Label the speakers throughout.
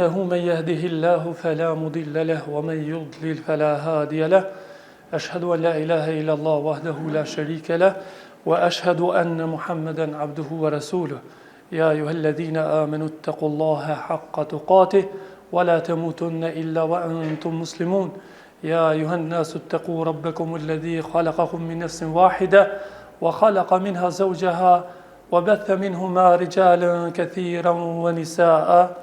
Speaker 1: إنه من يهده الله فلا مضل له ومن يضلل فلا هادي له أشهد أن لا إله إلا الله وحده لا شريك له وأشهد أن محمدا عبده ورسوله يا أيها الذين آمنوا اتقوا الله حق تقاته ولا تموتن إلا وأنتم مسلمون يا أيها الناس اتقوا ربكم الذي خلقكم من نفس واحدة وخلق منها زوجها وبث منهما رجالا كثيرا ونساء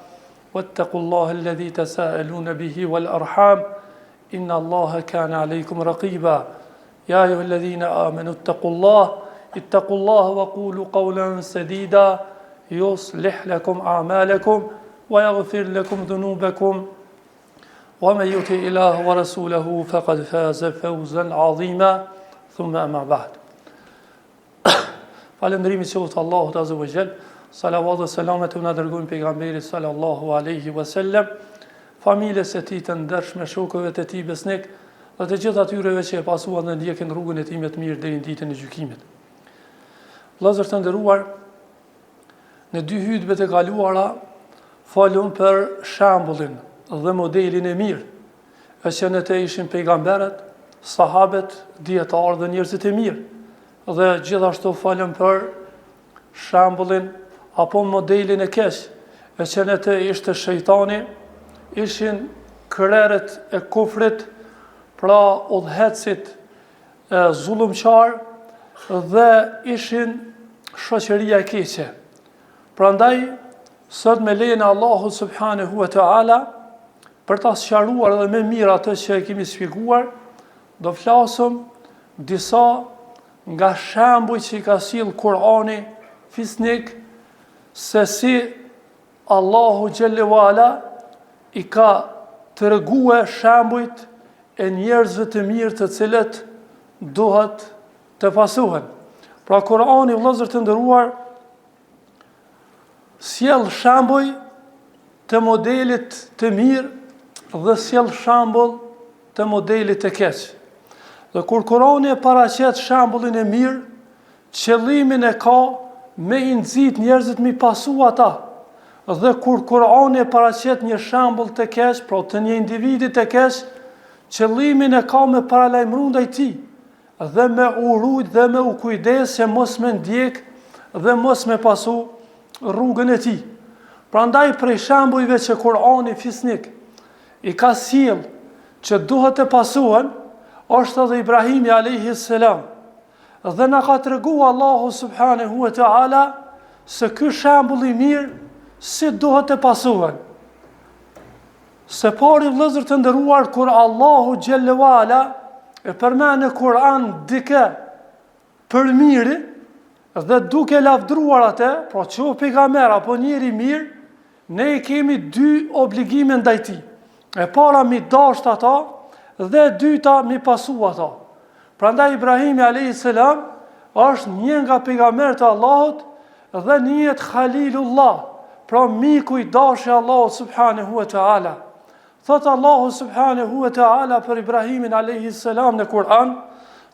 Speaker 1: واتقوا الله الذي تساءلون به والأرحام إن الله كان عليكم رقيبا يا أيها الذين آمنوا اتقوا الله وقولوا قولا سديدا يصلح لكم أعمالكم ويغفر لكم ذنوبكم ومن يطع الله ورسوله فقد فاز فوزا عظيما ثم أما بعد Falëndrimi qoftë Allahut Azza wa Jall, salavat dhe selamet të na dërgojnë pejgamberit sallallahu alaihi wasallam, familjes së tij të ndershme, shokëve të tij besnik dhe të gjithë atyreve që e pasuan dhe ndjekin rrugën e tij me të mirë deri në ditën e gjykimit. Vëllezër të nderuar, në dy hutbet e kaluara folëm për shembullin dhe modelin e mirë e që në të ishin pejgamberët, sahabët, dietarë dhe njerëzit e mirë. Dhe gjithashtu falem për shembullin apo modelin e keq, e që në të ishte shejtani, ishin krerët e kufrit, pra udhëhecit zullumqar dhe ishin shoqëria e keqe. Prandaj sot me lejen e Allahut subhanahu wa taala, për ta sqaruar edhe më mirë atë që e kemi shpjeguar, do flasim disa nga shembuj që i ka sill Kur'ani fisnik se si Allahu xhallahu ala i ka treguar shembujt e njerëzve të mirë të cilët duhet të pasuhen. Pra Kur'ani, vëllezër të nderuar, sjell shembuj të modelit të mirë dhe sjell shembull të modelit të keq. Dhe kur Kurani e paraqet shembullin e mirë, qëllimin e ka me i nxit njerëzit mi pasu ata. Dhe kur Kurani e paraqet një shembull të keq, pra të një individi të keq, qëllimin e ka me paralajmëru ndaj tij dhe me urujt dhe me u kujdes që mos me ndjek dhe mos me pasu rrugën e tij. Prandaj prej shembujve që Kurani fisnik i ka sjell që duhet të pasuhen, është edhe Ibrahimi alayhi salam. Dhe na ka treguar Allahu subhanahu wa taala se ky shembull i mirë si duhet të pasuhen. Se pari, vëllezër të nderuar, kur Allahu xhallahu ala e përmend në Kur'an dikë për mirë dhe duke lavdruar atë, pra që pejgamber apo njeri mirë, ne kemi dy obligime ndaj tij. E para mi dasht ata dhe dyta mi pasu ata. Prandaj Ibrahimi alayhis salam është një nga pejgamberët e Allahut dhe njihet Khalilullah, pra miku i dashur i Allahut subhanahu wa taala. Thot Allahu subhanahu wa taala për Ibrahimin alayhis salam në Kur'an,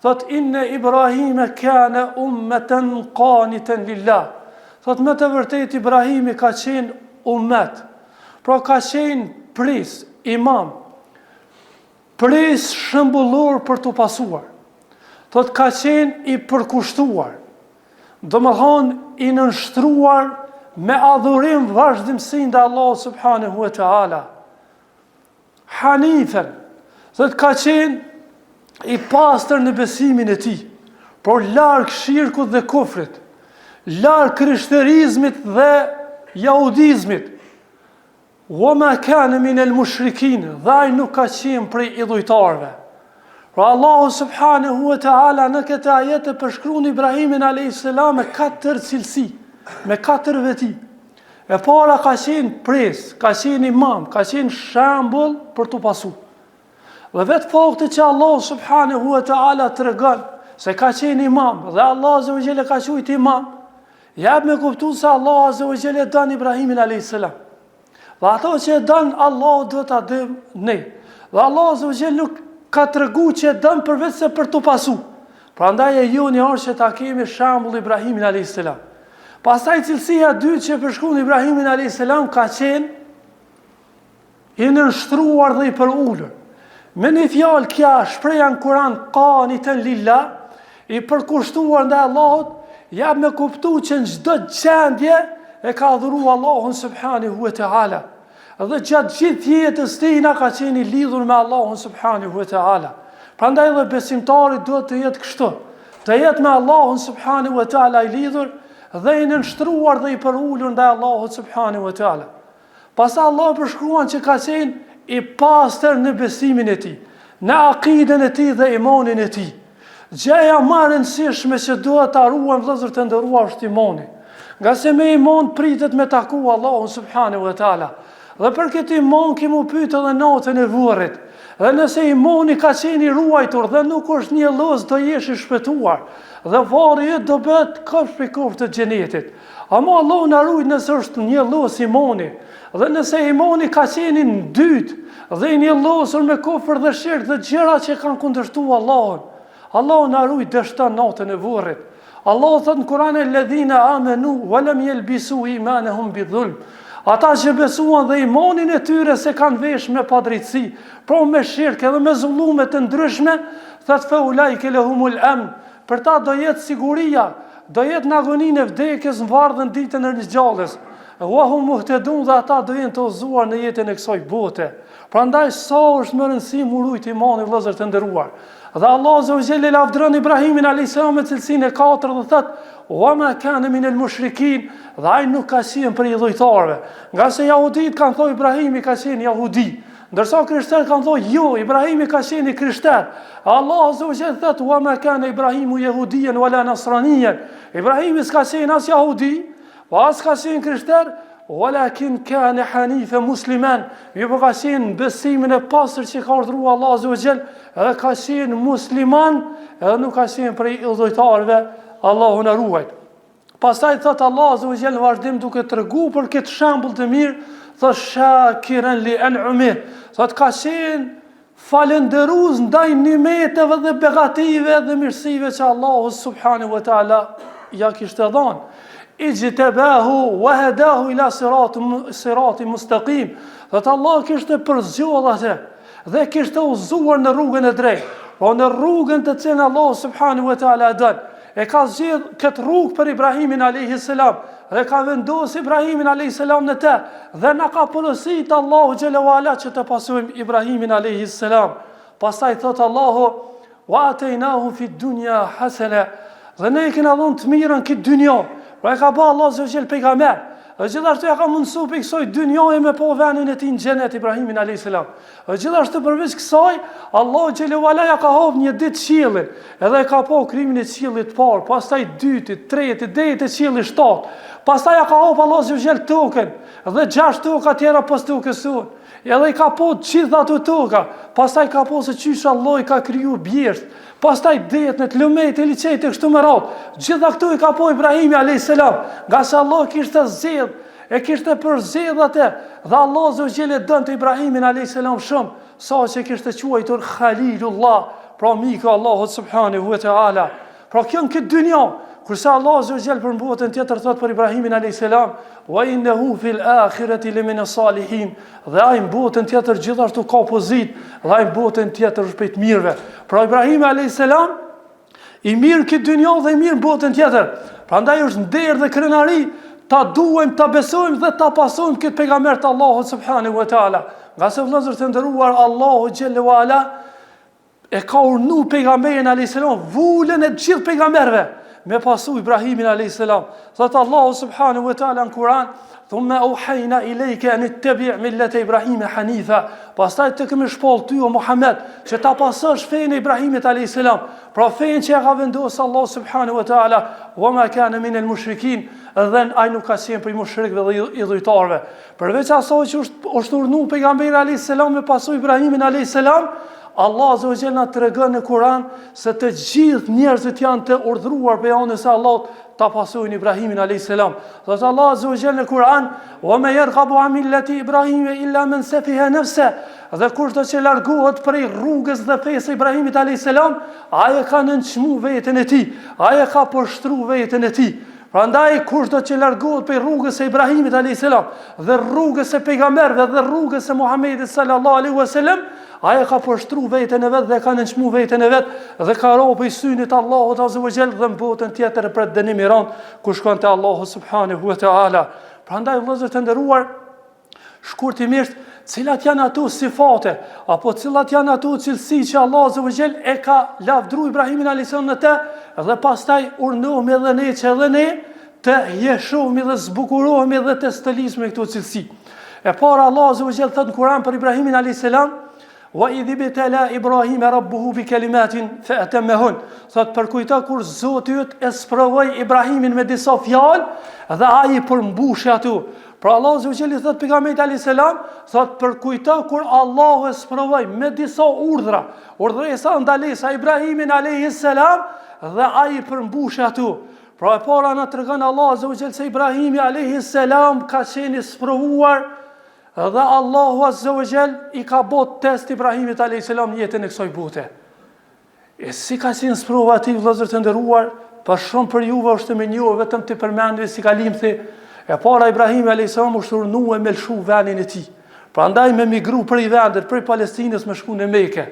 Speaker 1: thot inna Ibrahima kana ummatan qanitan lillah. Thot me të vërtetë Ibrahimi ka qenë ummet, pra ka qenë pris, imam, pris shembullor për të pasuar. Thot ka qenë i përkushtuar, domethënë i nënshtruar me adhurim vazhdimsi ndaj Allahut subhanahu wa taala. Hanifen, thot ka qenë i pastër në besimin e tij, por larg shirkut dhe kufrit, larg krishterizmit dhe jahudizmit. Wama kana min al-mushrikin, dhe ai nuk ka qenë prej idhujtarëve. Pra Allahu subhanahu wa taala në këtë ajet e përshkruan Ibrahimin alayhis salam me 4 cilësi, me 4 veti. E para ka qenë pres, ka qenë imam, ka qenë shembull për të pasur. Dhe vetë fakti që Allahu subhanahu wa taala tregon se ka qenë imam dhe Allah azza wa jalla ka quajtur imam, jep me kuptues se Allah azza wa jalla don Ibrahimin alayhis salam. Dhe ato që e dënë, Allah do të dëmë ne. Dhe Allah azza wa jalla nuk ka tregu që e dëmë përveç se për të pasu. Pra ndaj e ju një orë që ta kemi shembull Ibrahimin a.s. Pastaj cilësia dytë që përshkruan Ibrahimin a.s. ka qenë i nënshtruar dhe i përullur. Me një fjalë kja shpreja në Kur'an qaniten lillah, i përkushtuar ndaj Allahut, ja me kuptu që në çdo gjendje e ka adhuru Allahun subhanahu wa ta'ala. Dhe gjatë gjithë jetës tina ka qenë i lidhur me Allahun subhanahu wa ta'ala. Prandaj dhe besimtari duhet të jetë kështu, të jetë me Allahun subhanahu wa ta'ala i lidhur dhe i nënshtruar dhe i përullur ndaj Allahut subhanahu wa ta'ala. Pastaj Allah përshkruan që ka qenë i pastër në besimin e tij, në akiden e tij dhe imanin e tij. Gjëja më e rëndësishme që duhet ta ruajmë vëllezër të nderuar është imani. Nga se me iman pritet me taku Allahun subhanahu wa ta'ala. Dhe për këtë iman kemi pyet edhe natën e vorrit. Dhe nëse imani ka qenë i ruajtur dhe nuk është një lloz, do jesh i shpëtuar. Dhe varri yt do bëhet kopsh për kopsh të xhenetit. Ama Allahu na ruaj nëse është një lloz imani. Dhe nëse imani ka qenë në dytë dhe i një llosur me kufër dhe shirk dhe gjëra që kanë kundërshtuar Allahun, Allahu na ruaj dështon natën e vorrit. Allahu thot në Kur'an alladhina amanu wa lam yalbisu imanahum bidhulm. Ata që besuan dhe imanin e tyre se kanë vesh me padrejtësi, pra me shirk edhe me zullume të ndryshme, thot fa ulaika lahumul amn. Për ta do jetë siguria, do jetë në agoninë e vdekjes, në varrën ditën e ringjalljes. Wa hum muhtadun, dhe ata do jenë të udhëzuar në jetën e kësaj bote. Prandaj sa është më rëndësi murujt imani vëllezër të nderuar. Dhe Allah azza wa jalla lavdron Ibrahimin alayhis salam me cilësinë e 4 dhe thot: "Wa ma kana min al-mushrikin", dhe ai nuk ka qenë për idhujtarëve. Nga se jahudit kanë thënë Ibrahimi ka qenë jahudi, ndërsa krishterët kanë thënë jo, Ibrahimi ka qenë krishter. Allah azza wa jalla thot: "Wa ma kana Ibrahimu yahudiyan wala nasraniyan". Ibrahimi s'ka qenë as jahudi, as ka qenë krishter, walakin kana hanifa musliman. Ju po ka qenë besimin e pastër që ka urdhëruar Allah azza wa jall, edhe ka qenë musliman, edhe nuk ka qenë prej udhëtarëve. Allahu na ruaj. Pastaj thot Allah azza wa jall vazhdim duke tregu për këtë shembull të mirë, thot shakiran li an'umi. Thot ka qenë falënderues ndaj nimeteve dhe begative dhe mirësive që Allahu subhanahu wa taala ja kishte dhënë. Ijtabahu wa hadahu ila siratin mustaqim. Thot Allah kishte përzgjedhur atë dhe kishte udhëzuar në rrugën e drejtë, po në rrugën të cilën Allah subhanahu wa taala don. E ka zgjedh këtë rrugë për Ibrahimin alayhis salam dhe ka vendosur Ibrahimin alayhis salam në të dhe na ka porositur Allahu xhela wala që të pasojmë Ibrahimin alayhis salam. Pastaj thot Allahu: "Wa atainahu fid dunya hasana", dhe ne i kemi dhënë të mirën këtë dynjë. Pra e ka ba Allah azza wa jall pejgamber. Dhe gjithashtu ja ka mundësu për kësaj dynjaje me po venin e tij në xhenet Ibrahimin alayhis salam. Dhe gjithashtu përveç kësaj, Allahu xhelalu ala ja ka hap një ditë qiellin, edhe e ka po krijimin e qiellit të parë, pastaj dytit, tretit, deri te qielli 7. Pastaj ja ka hap Allah azza wa jall tokën, dhe 6 toka tjera pas tokës së. Edhe i ka po të gjitha ato toka. Pastaj ka po se qysh Allah i ka kriju bjesht. Pastaj detën, lumet, liçet e kështu me radhë. Gjitha këto i ka po Ibrahimi alayhis salam, nga se Allah kishte zgjedh, e kishte përzgjedh atë, dhe Allah azza wa jalla donte Ibrahimin alayhis salam shumë, sa që kishte quajtur Khalilullah, pra miku Allahut subhanahu wa taala. Pra kjo në këtë dynjë, kurse Allah azza wa jalla për botën tjetër thot për Ibrahimin alayhis salam: "Wa innahu fil akhirati lamina salihin", dhe ai në botën tjetër gjithashtu ka pozit, dhe ai në botën tjetër është prej të mirëve. Pra Ibrahimi alayhis salam i mirë këtë dynjë dhe i mirë në botën tjetër. Prandaj është nder dhe krenari ta duajmë, ta besojmë dhe ta pasojmë këtë pejgamber të Allahut subhanahu wa taala. Nga se vëllezër të nderuar, Allahu xhella wa ala e ka urnu pejgamberin alayhis salam, vulën e gjithë pejgamberëve me pasu Ibrahimin alayhis salam. Thot Allahu subhanahu wa taala në Kur'an: "Thumma awhayna ilayka an ittabi' millata Ibrahima hanifa". Pastaj të kemi shpall ty o Muhammed që ta pasosh fenë e Ibrahimit alayhis salam, pra fenë që e ka vendosur Allah subhanahu wa taala: "Wa ma kana min al-mushrikin", dhe ai nuk ka qenë prej mushrikëve dhe idhujtarëve. Përveç asaj që është urnu pejgamberi alayhis salam me pasu Ibrahimin alayhis salam, Allah azza wa jalla na tregon në Kur'an se të gjithë njerëzit janë të urdhëruar pe anës së Allahut ta pasojnë Ibrahimin alayhis salam. Thot Allah azza wa jalla në Kur'an: "Wa ma yarghabu an millati Ibrahima illa man safiha nafsa", dhe kushdo që largohet prej rrugës dhe fesë së Ibrahimit alayhis salam, ai ka nënçmu veten e tij, ai ka poshtruar veten e tij. Prandaj kushdo që largohet prej rrugës së Ibrahimit a.s. dhe rrugës së pejgamberëve dhe rrugës së Muhamedit sallallahu alaihi wasallam, ai ka poshtruar veten e vet dhe ka nënçmuar veten e vet dhe ka rrobi synit Allahut azza wa jall dhe në botën tjetër për dënim i rënd ku shkon te Allahu subhanahu wa taala. Prandaj vëllezër të nderuar, shkurtimisht, cilat janë ato sifate apo cilat janë ato cilësi që Allahu azza wa jall e ka lavdruar Ibrahimin a.s. në të, dhe pastaj urnohemi edhe ne që edhe ne të jeshojmë dhe zbukurohemi dhe të stëlisme këto cilësi. E para Allahu azza wa jall thot në Kur'an për Ibrahimin a.s. Wa idh ibtala Ibrahima rabbuhu bi kalimatin fa atammahun. Thot përkujto kur Zoti yt e sprovoi Ibrahimin me disa fjalë dhe ai përmbushi ato. Pra Allahu azza wa jall i thot pejgamberit alayhis salam, thot përkujto kur Allahu e sprovoi me disa urdhra, urdhresa ndalesa Ibrahimin alayhis salam dhe ai përmbushi ato. Pra e para na tregon Allahu azza wa jall se Ibrahimi alayhis salam ka qenë sprovuar dhe Allahu azza wa jall i ka bot test Ibrahimit alayhis salam në jetën e kësaj bote. E si ka qenë sprovati vëllezër të nderuar, për shumë për juve është më njohur vetëm të përmendve si kalimthi. E para Ibrahimi alayhis salam u shurnue me lshu vendin e tij. Prandaj me migru prej vendit, prej Palestinës me shku në Mekë.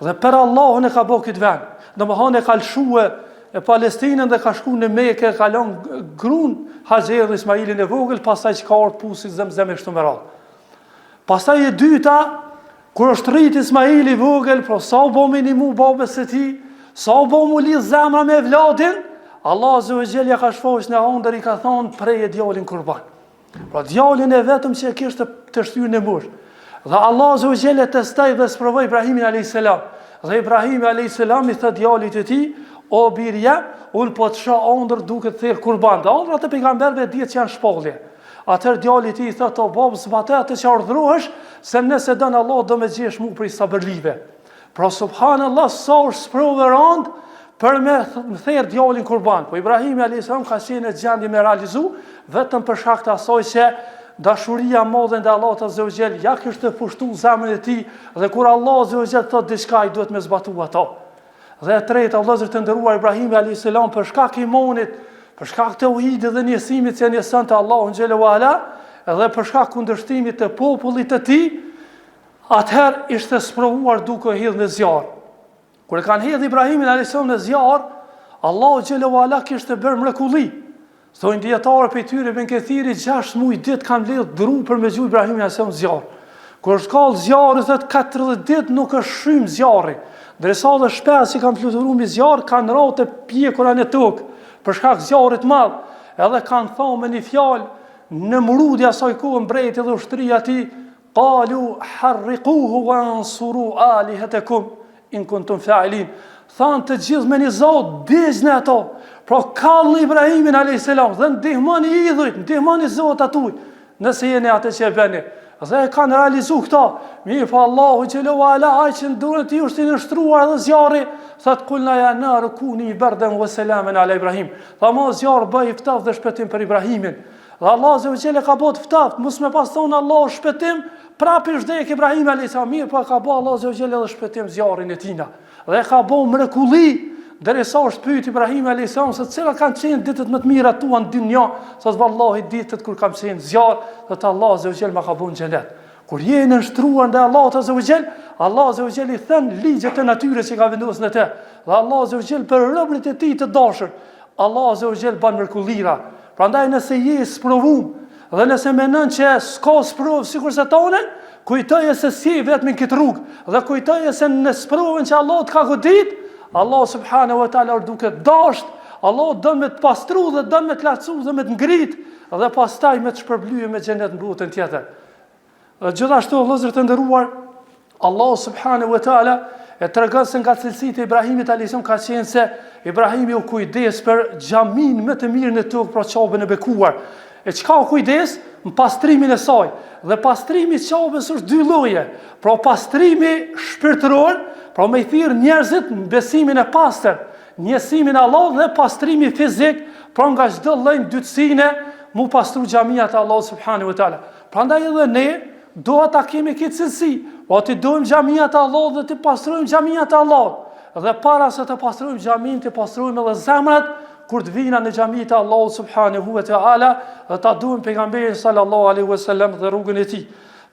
Speaker 1: Dhe për Allahun e ka bërë këtë vend. Domethënë e ka lshue e Palestinën dhe ka shku në Mekë, ka lënë gruan Haxher Ismailin e vogël, pastaj që ka ardhur pusi Zemzem e kështu me radhë. Pastaj e dyta, kur është rrit Ismaili i vogël, pra sa u bë minimu babës së tij, sa u bë mu lidh zemra me vladin, Allah azza wa jall ja ka shfaqur në ëndër i ka thonë prej djalin kurban. Pra djalin e vetëm që e kishte të shtyrë në mur. Dhe Allah azza wa jall e testoi dhe sprovoi Ibrahimin alayhis salam. Dhe Ibrahimi alayhis salam i tha djalit të tij, o birja, unë po të shoh ëndër duke të thirr kurban. Ëndrat e pejgamberëve dihet që janë shpallje. Atër djali i tij i thotë, o babë, zbate atë që urdhërohesh, se nëse don Allah do më gjesh mua prej sabërlive. Pra subhanallahu sa është sprovë rënd për me thirr djalin kurban. Po Ibrahimi alayhis salam ka qenë në gjendje me realizu vetëm për shkak të asaj që dashuria madhe ndaj Allahut azza wa jall ja kishte pushtuar zemrën e tij dhe kur Allah azza wa jall thotë diçka i duhet me zbatu ato. Dhe e treta, vëllezër të nderuar, Ibrahimi alayhis salam për shkak të imanit, për shkak të tauhidit dhe njësimit që njëson te Allahu xhelalu ala, edhe për shkak kundërshtimit të popullit të tij, atëherë ishte sprovuar duke hidhur në zjarr. Kur e kanë hedhur Ibrahimin alayhis salam në zjarr, Allahu xhelalu ala kishte bërë mrekulli. Thonë dietarë për tyre ben këthiri 6 muaj ditë kanë mbledh dru për me gjuajtur Ibrahimin alayhis salam në zjarr. Kur është kallë zjarri, thot 40 ditë nuk është shrym zjarri. Ndërsa dhe shpesh që kanë fluturuar mbi zjarr kanë rrotë të pjekura në tokë për shkak zjarrit të madh. Edhe kanë thonë me një fjalë në mrudhja asaj kohë mbreti dhe ushtria e tij, qalu harriquhu wansuru alihatakum in kuntum fa'ilin. Thanë të gjithë me një zot, dëgjni ato. Pra kallni Ibrahimin alayhis salam dhe ndihmoni idhujt, ndihmoni zotat tuaj, nëse jeni atë që e bëni. Dhe e kanë realizu këta. Mirë pa Allahu xhelalu ala, ai që duhet i është i nështruar dhe zjarri, thot kulna ya nar kuni bardan wa salaman ala Ibrahim. Tha mo zjarr bëj ftaf dhe shpëtim për Ibrahimin. Dhe Allah azza wa jalla ka bot ftaf, mos më pas thonë Allahu shpëtim, prapë vdek Ibrahim alayhis salam. Mirë pa ka bë Allah azza wa jalla dhe shpëtim zjarrin e tina. Dhe ka bë mrekulli. Derisa është pyet Ibrahim alayhis salam se cilat kanë qenë ditët më të mira tua në dynjë, thot vallahi ditët kur kam qenë zjarr, thot Allah azza wa jalla ma ka bën xhenet. Kur je në shtruar ndaj Allahut azza wa jall, Allah azza wa jall i thën ligjet e natyrës që ka vendosur në të. Dhe Allah azza wa jall për robërit e tij të dashur, Allah azza wa jall bën mrekullia. Prandaj nëse je i sprovuar dhe nëse mendon që s'ka sprovë sikurse tonën, kujtoje se si vetëm në këtë rrugë dhe kujtoje se në sprovën që Allah të ka godit, Allah subhanahu wa ta'ala duke dasht, Allah do me të pastru dhe do me të lartësu dhe me të ngrit dhe pastaj me të shpërblyje me xhenet në botën tjetër. Gjithashtu vëllezër të nderuar, Allah subhanahu wa ta'ala e tregon se nga cilësitë e Ibrahimit alayhis salam ka qenë se Ibrahimi u kujdes për xhamin më të mirë në tokë, pra Ka'bën e bekuar. E çka u kujdes? Në pastrimin e saj. Dhe pastrimi i Ka'bës është dy lloje. Pra pastrimi shpirtëror, pra me i thirr njerëzit në besimin e pastër, njësimin e Allahut dhe pastrimi fizik, pra nga çdo lloj dytësine, mu pastru xhamiat e Allahut subhanahu wa taala. Prandaj edhe ne duhet ta kemi këtë cilësi, po të dojmë xhamiat e Allahut dhe të pastrojmë xhamiat e Allahut. Dhe para se të pastrojmë xhamin, të pastrojmë edhe zemrat, kur të vina në xhamitë e Allahut subhanahu wa taala, dhe ta duhen pejgamberin sallallahu alaihi wasallam dhe rrugën e tij.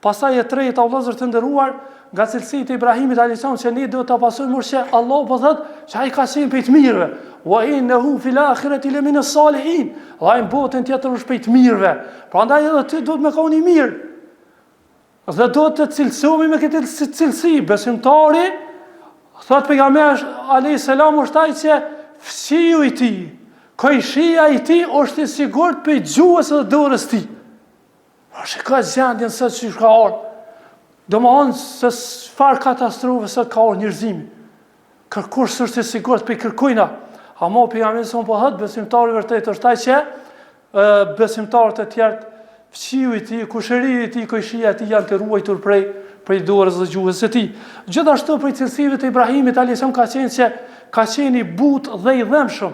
Speaker 1: Pastaj e treta, o vëllezër të nderuar, nga cilësitë e Ibrahimit alayhis salam që ne duhet ta pasojmë që Allahu po thotë se ai ka qenë prej të mirëve. Wa innahu fil akhirati lamin as-salihin. Ai në botën tjetër është prej të mirëve. Prandaj edhe ti duhet me qenë i mirë. Dhe do të cilësohemi me këtë cilësi. Besimtari, thot pejgamberi alayhis salam, është ai që fshiu i tij, kojshia i tij është i sigurt për gjuhës dhe dorës tij. Është ka gjendjen se që ka ardhur. Domthon se çfarë katastrofe sot ka ardhur njerëzimi. Kërkush është i sigurt për kërkojna. Ama pejgamberi son po thotë besimtari vërtet është ai që besimtarët e tjerë fshiu i tij, kushëria i tij, kojshia e tij janë të ruajtur prej dorës dhe gjuhës së tij. Gjithashtu prej cilësive të Ibrahimit alayhis salam ka qenë që ka qenë i butë dhe i dhëmshëm.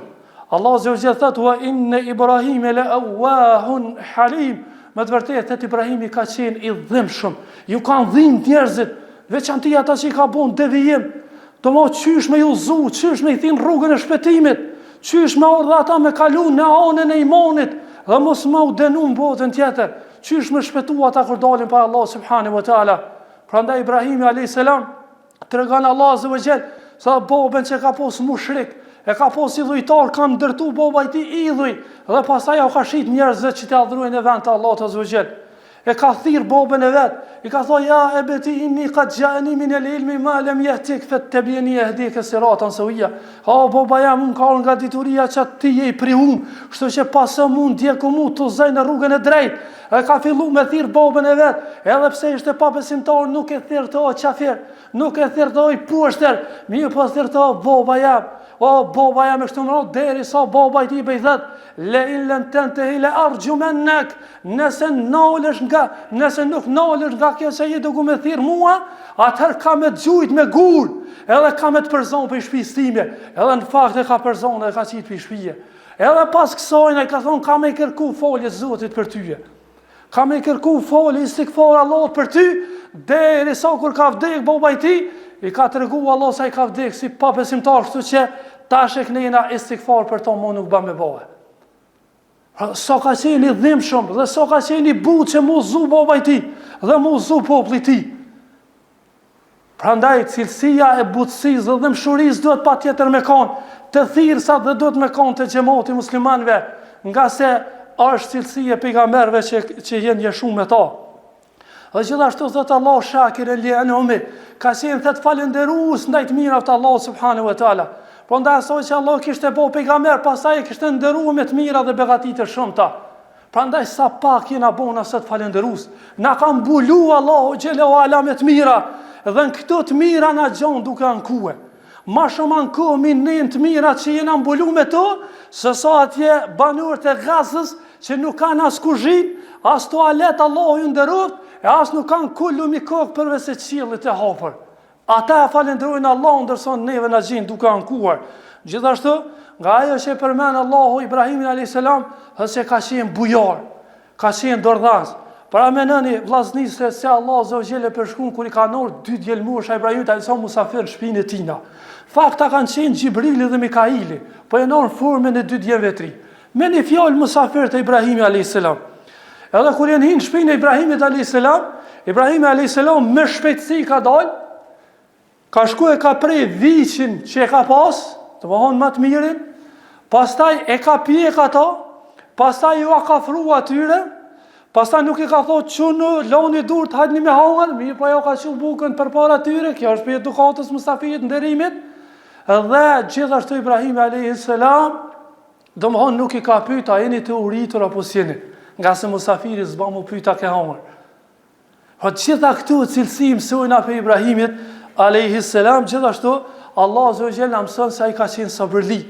Speaker 1: Allah azza wa jalla thotë wa inna Ibrahima la awwahun halim. Me të vërtetë Ibrahimi ka qenë i dhëmshëm. Ju kanë dhimbë njerëzit, veçanti ata që i ka bën devijim. Do më qysh me ju zu, qysh me i thin rrugën e shpëtimit, qysh me ardha ata me kalu në anën e imanit, dhe mos më u denu në botën tjetër, qysh me shpëtu ata kur dalin para Allah subhanahu wa taala. Prandaj Ibrahimi alayhis salam tregon Allah azza wa jall sa babën që ka pos mushrik, e ka pos idhujtar, ka ndërtu baba i tij idhuj, dhe pastaj u ka shit njerëzve që të adhurojnë në vend të Allahut azza wa jall. E ka thirr babën e vet, i ka thënë ja ebeti inni qad ja'ani min al-ilmi ma lam yahtik fattabi'ni yahdika siratan sawiya. O baba jam unë ka nga dituria që ti je i prihum, kështu që pasë mund ndjeku mu të zaj në rrugën e drejtë. E ka fillu me thirr babën e vet, edhe pse ishte pa besimtar, nuk e thirrto qafir, nuk e thirrto i pushtër, mirë po thirrto baba jam. O baba jam, kështu më radh deri sa baba i tij i thot le in lam tantahi la arjumannak, nëse nuk nalesh nga kjo se je duke me thirr mua, atëherë ka me gjujt me gur, edhe ka me të përzon për shtëpisë time, edhe në fakt e ka përzon dhe ka qit për shtëpia. Edhe pas kësaj ai ka thonë ka me kërku folje Zotit për ty. Ka me kërku folje istikfar Allahut për ty, deri sa kur ka vdek baba i tij, i ka tregu Allah se ai ka vdek si pa besimtar, kështu që tash e knena istikfar për to më nuk bën me bëhe. Sa ka qenë i dhimbshëm dhe sa ka qenë i butë që mu zu baba i tij dhe mu zu populli i tij. Prandaj cilësia e butësisë dhe dhimbshurisë duhet patjetër me kanë të thirrsa dhe duhet me kanë të xhamati muslimanëve, nga se është cilësia e pejgamberëve që jenë jeshu me ta. Dhe gjithashtu thot Allah shakir li anumi, ka qenë thot falënderues ndaj të mirave të Allahut subhanahu wa taala. Prandaj asoj që Allah kishte bëu pejgamber, pastaj e kishte nderuar me të mira dhe begatitë shumëta. Prandaj sa pak jena bona sot falënderues. Na ka mbulu Allahu xhelalu ala me të mira, dhe në këto të mira na gjon duke ankuar. Ma shumë ankohemi ne të mira që jena mbulu me to, se sa atje banorët e Gazës që nuk kanë as kuzhinë, as toalet Allahu ju nderoft, e as nuk kanë kullu mi kokë përveç se qiellit e hapur. Ata e falenderojnë Allahun, ndërsa neve na gjejnë duke ankuar. Gjithashtu, nga ajo që përmend Allahu Ibrahimin alayhis salam, se ka qenë bujar, ka qenë dordhas. Para menoni vllaznisë se Allah azza wa jalla përshkruan kur i ka ndor 2 djelmush Ibrahimit alayhis salam musafir në shtëpinë e tina. Fakta kanë qenë Xhibrili dhe Mikaili, po e nën formën e 2 djemve të ri. Me një fjalë musafir të Ibrahimit alayhis salam. Edhe kur janë hinë në shtëpinë e Ibrahimit alayhis salam, Ibrahimi alayhis salam me shpejtësi ka dalë, ka shku e ka prej viqin që e ka pas, të më honë më të mirin, pastaj e ka pjek ato, pastaj ju a ka fru atyre, pastaj nuk i ka thot që në loni dur të hajtni me hangër, mirë pa jo ka që bukën për para tyre, kjo është për edukatës musafirit nderimit, dhe gjithashtu Ibrahimi alayhis salam, do më honë nuk i ka pyta, jeni të uritur apo sjeni, nga se musafiri zba mu pyta ke hangër. Gjitha këtu cilësi mësojna për Ibrahimit alayhis salam, gjithashtu Allah azza wa jalla mëson se ai ka qenë sabërli.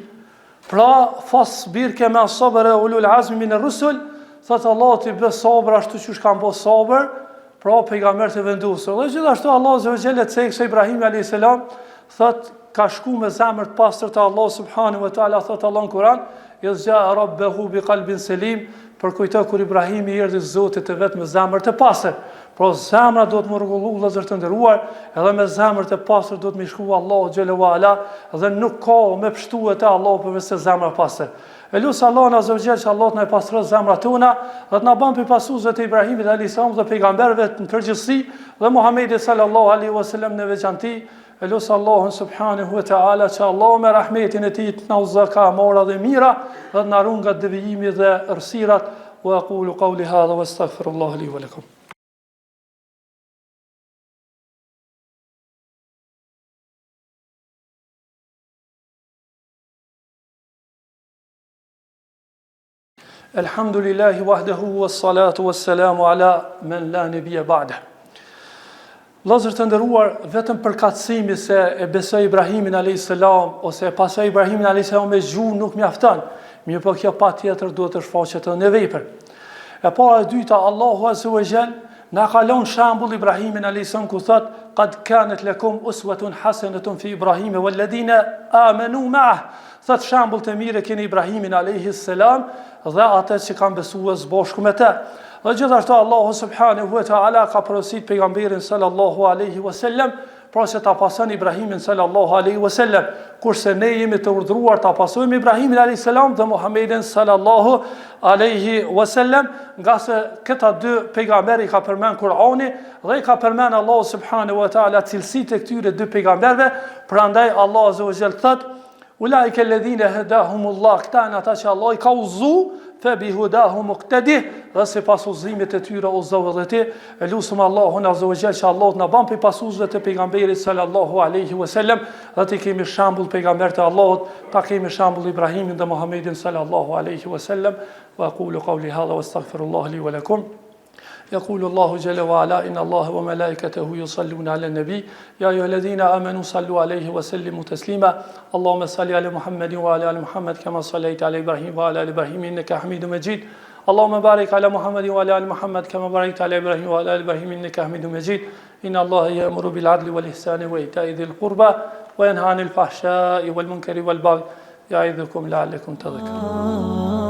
Speaker 1: Pra fasbir kema sabara ulul azmi min ar-rusul, thot Allah ti bë sabër ashtu siç kanë bë sabër, pra pejgamberët e vendosur. Dhe gjithashtu Allah azza wa jalla thekse Ibrahim alayhis salam, thot ka shku me zemër të pastër te Allah subhanahu wa taala, thot Allah në Kur'an, izja rabbahu biqalbin salim, për kujto kur Ibrahimi i erdhi Zotit të vet me zemër të pastër. Pra zemra do të më rregullu vëllezër të nderuar, edhe me zemër të pastër do të më shkruaj Allahu xhelalu ala, dhe nuk ka me pshtuar te Allahu përveç se zemra e pastër. E lusë Allah në azërgjel që Allah në e pastrës zemrat tona dhe të në banë për pasuzët e Ibrahimit a.s. dhe pejgamberve në përgjithësi dhe Muhammedi sallallahu alaihi wasallam në veçanti. E lusë Allahun subhanahu wa ta'ala që Allah me rahmetin e ti të në uzaka mora dhe mira dhe të në runga devijimi dhe rësirat. Wa aqulu qawli hadha wa astaghfirullah li wa lakum. Elhamdulillahi wahdahu wassalatu wassalamu ala men la nabiyya ba'da. Vëllezër të nderuar, vetëm përkatësimi se e besoj Ibrahimin a.s. ose e pasoj Ibrahimin a.s. me gjuhë nuk mjafton, mirë po kjo patjetër duhet të shfaqet në vepër. E para e dyta, Allahu azza wa jall na ka lënë shembull Ibrahimin a.s. ku thot qad kanat lakum uswatun hasanatun fi Ibrahim walladina amanu ma'ah. Thot shembull të mirë keni Ibrahimin a.s. dhe ata që kanë besuar së bashku me të. Dhe gjithashtu Allahu subhanahu wa ta'ala ka porosit pejgamberin sallallahu alaihi wasallam pra se ta pason Ibrahimin sallallahu alaihi wasallam, kurse ne jemi të urdhëruar ta pasojmë Ibrahimin alayhis salam dhe Muhammedin sallallahu alaihi wasallam, nga se këta dy pejgamber i ka përmend Kur'ani dhe i ka përmend Allahu subhanahu wa ta'ala cilësitë e këtyre dy pejgamberve. Prandaj Allahu azza wa jall thot ulaika alladhina hadahumullah, këta janë ata që Allah i ka udhëzuar, fa bihudahu muqtadi, dhe se pas udhëzimit të tyre udhëzohet dhe ti. E lutem Allahun azza wa jall që Allah të na bën për pasuesve të pejgamberit sallallahu alaihi wasallam, dhe të kemi shembull pejgamber të Allahut, ta kemi shembull Ibrahimin dhe Muhammedin sallallahu alaihi wasallam. Wa aqulu qawli hadha wastaghfirullah li wa lakum. يقول الله جل وعلا إن الله وملائكته يصلون على النبي يا أيها الذين آمنوا صلوا عليه وسلموا تسليما اللهم صل على محمد وعلى آل محمد كما صليت على إبراهيم وعلى آل إبراهيم إنك حميد مجيد اللهم بارك على محمد وعلى آل محمد كما باركت على إبراهيم وعلى آل إبراهيم إنك حميد مجيد إن الله يأمر بالعدل والإحسان وإيتاء ذي القربى وينهى عن الفحشاء والمنكر والبغي يعظكم لعلكم تذكرون.